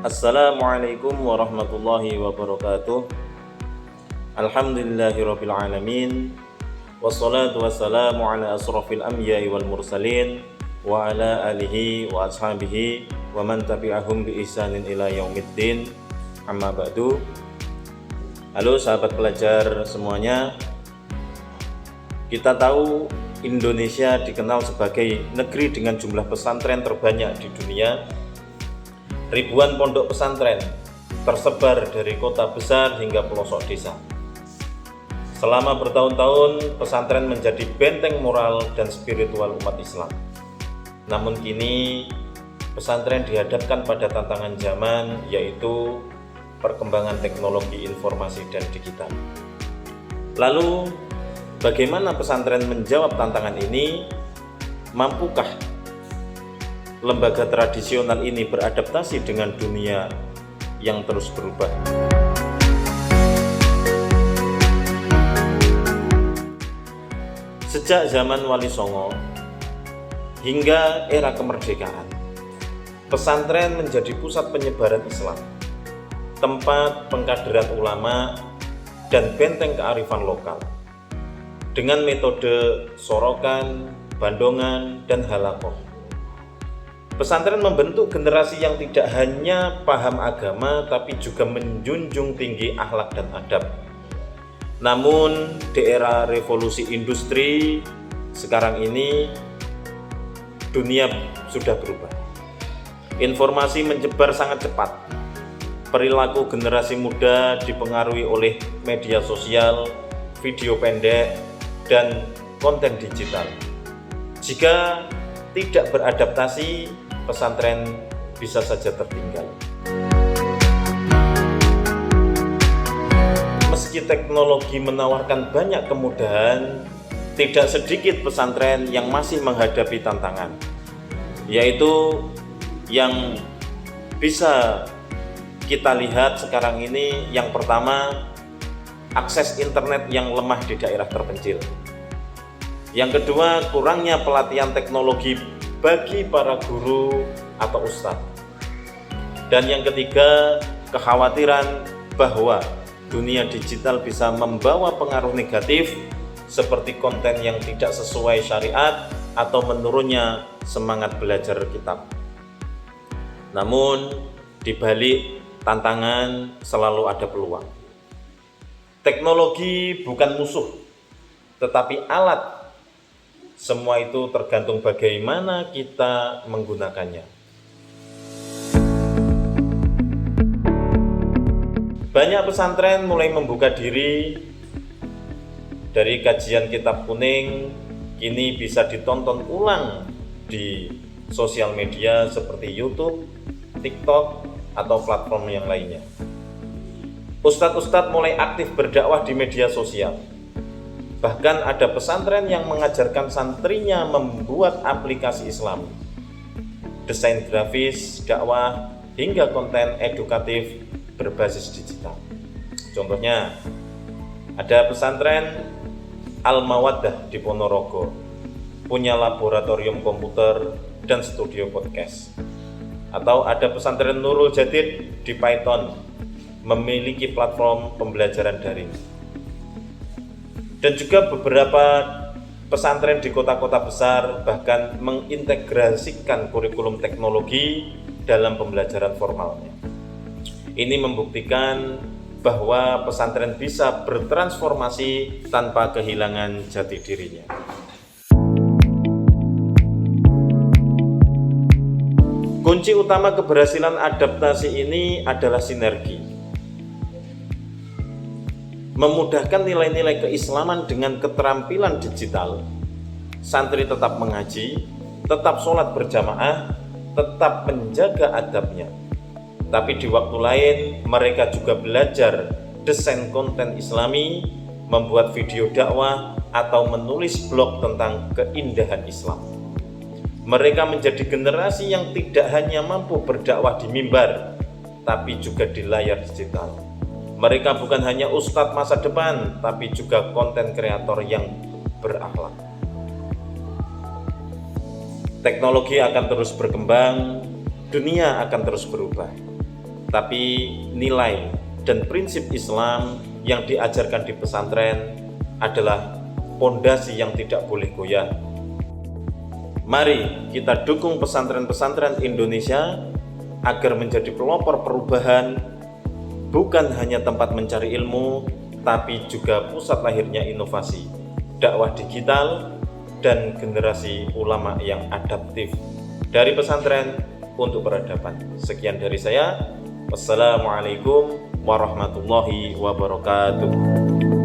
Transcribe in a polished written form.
Assalamualaikum warahmatullahi wabarakatuh. Alhamdulillahirabbil alamin. Wassalatu wassalamu ala asrafil anbiya'i wal mursalin wa ala alihi wa ashabihi wa man tabi'ahum bi ihsanin ila yaumiddin. Amma ba'du. Halo sahabat pelajar semuanya. Kita tahu Indonesia dikenal sebagai negeri dengan jumlah pesantren terbanyak di dunia. Ribuan pondok pesantren tersebar dari kota besar hingga pelosok desa. Selama bertahun-tahun, pesantren menjadi benteng moral dan spiritual umat Islam. Namun kini, pesantren dihadapkan pada tantangan zaman, yaitu perkembangan teknologi informasi dan digital. Lalu, bagaimana pesantren menjawab tantangan ini? Mampukah lembaga tradisional ini beradaptasi dengan dunia yang terus berubah? Sejak zaman Wali Songo hingga era kemerdekaan, pesantren menjadi pusat penyebaran Islam, tempat pengkaderan ulama, dan benteng kearifan lokal. Dengan metode sorokan, bandongan, dan halakoh, pesantren membentuk generasi yang tidak hanya paham agama, tapi juga menjunjung tinggi akhlak dan adab. Namun, di era revolusi industri sekarang ini, dunia sudah berubah. Informasi menyebar sangat cepat. Perilaku generasi muda dipengaruhi oleh media sosial, video pendek, dan konten digital. Jika tidak beradaptasi, pesantren bisa saja tertinggal. Meski teknologi menawarkan banyak kemudahan, tidak sedikit pesantren yang masih menghadapi tantangan, yaitu yang bisa kita lihat sekarang ini. Yang pertama, akses internet yang lemah di daerah terpencil. Yang kedua, kurangnya pelatihan teknologi bagi para guru atau ustadz. Dan yang ketiga, kekhawatiran bahwa dunia digital bisa membawa pengaruh negatif seperti konten yang tidak sesuai syariat atau menurunnya semangat belajar kitab. Namun, di balik tantangan selalu ada peluang. Teknologi bukan musuh, tetapi alat. Semua itu tergantung bagaimana kita menggunakannya. Banyak pesantren mulai membuka diri. Dari kajian kitab kuning, kini bisa ditonton ulang di sosial media seperti YouTube, TikTok, atau platform yang lainnya. Ustadz-ustadz mulai aktif berdakwah di media sosial. Bahkan ada pesantren yang mengajarkan santrinya membuat aplikasi Islam, desain grafis, dakwah, hingga konten edukatif berbasis digital. Contohnya, ada pesantren Al-Mawaddah di Ponorogo, punya laboratorium komputer dan studio podcast. Atau ada pesantren Nurul Jadid di Python, memiliki platform pembelajaran daring. Dan juga beberapa pesantren di kota-kota besar bahkan mengintegrasikan kurikulum teknologi dalam pembelajaran formalnya. Ini membuktikan bahwa pesantren bisa bertransformasi tanpa kehilangan jati dirinya. Kunci utama keberhasilan adaptasi ini adalah sinergi. Memudahkan nilai-nilai keislaman dengan keterampilan digital. Santri tetap mengaji, tetap sholat berjamaah, tetap menjaga adabnya. Tapi di waktu lain mereka juga belajar desain konten Islami, membuat video dakwah, atau menulis blog tentang keindahan Islam. Mereka menjadi generasi yang tidak hanya mampu berdakwah di mimbar, tapi juga di layar digital. Mereka bukan hanya ustadz masa depan, tapi juga konten kreator yang berakhlak. Teknologi akan terus berkembang, dunia akan terus berubah. tapi nilai dan prinsip Islam yang diajarkan di pesantren adalah pondasi yang tidak boleh goyah. Mari kita dukung pesantren-pesantren Indonesia agar menjadi pelopor perubahan, bukan hanya tempat mencari ilmu, tapi juga pusat lahirnya inovasi, dakwah digital, dan generasi ulama yang adaptif. Dari pesantren untuk peradaban. Sekian dari saya. Wassalamualaikum warahmatullahi wabarakatuh.